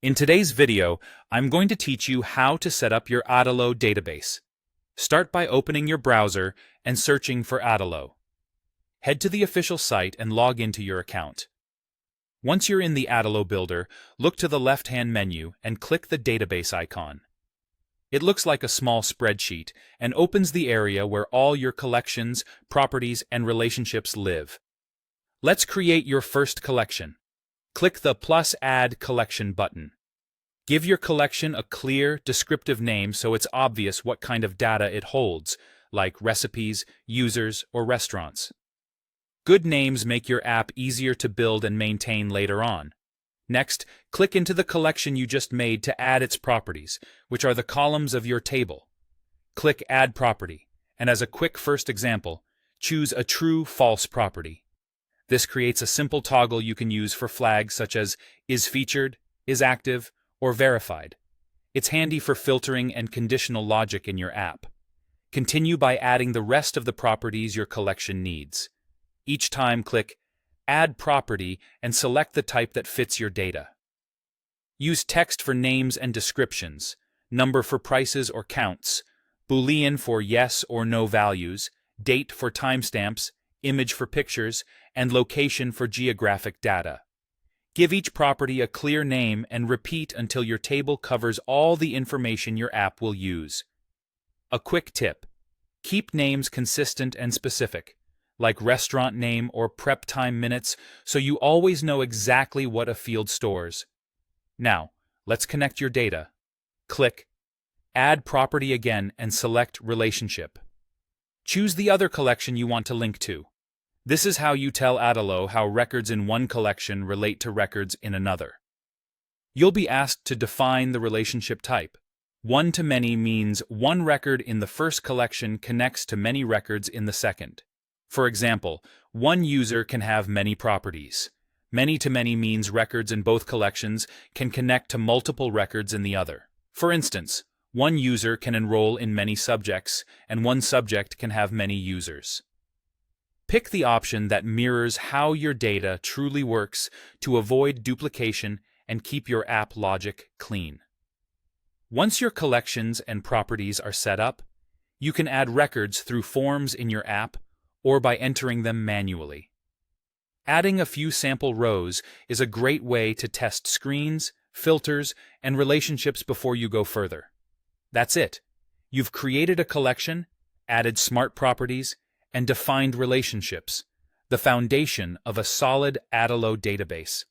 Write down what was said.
In today's video, I'm going to teach you how to set up your Adalo database. Start by opening your browser and searching for Adalo. Head to the official site and log into your account. Once you're in the Adalo builder, look to the left-hand menu and click the database icon. It looks like a small spreadsheet and opens the area where all your collections, properties, and relationships live. Let's create your first collection. Click the +Add Collection button. Give your collection a clear, descriptive name so it's obvious what kind of data it holds, like recipes, users, or restaurants. Good names make your app easier to build and maintain later on. Next, click into the collection you just made to add its properties, which are the columns of your table. Click Add Property, and as a quick first example, choose a true-false property. This creates a simple toggle you can use for flags such as is featured, is active, or verified. It's handy for filtering and conditional logic in your app. Continue by adding the rest of the properties your collection needs. Each time click Add Property and select the type that fits your data. Use text for names and descriptions, number for prices or counts, Boolean for yes or no values, date for timestamps, image for pictures, and location for geographic data. Give each property a clear name and repeat until your table covers all the information your app will use. A quick tip: keep names consistent and specific, like restaurant name or prep time minutes, so you always know exactly what a field stores. Now, let's connect your data. Click Add Property again and select Relationship. Choose the other collection you want to link to. This is how you tell Adalo how records in one collection relate to records in another. You'll be asked to define the relationship type. One-to-many means one record in the first collection connects to many records in the second. For example, one user can have many properties. Many-to-many means records in both collections can connect to multiple records in the other. For instance, one user can enroll in many subjects, and one subject can have many users. Pick the option that mirrors how your data truly works to avoid duplication and keep your app logic clean. Once your collections and properties are set up, you can add records through forms in your app or by entering them manually. Adding a few sample rows is a great way to test screens, filters, and relationships before you go further. That's it. You've created a collection, added smart properties, and defined relationships, the foundation of a solid Adalo database.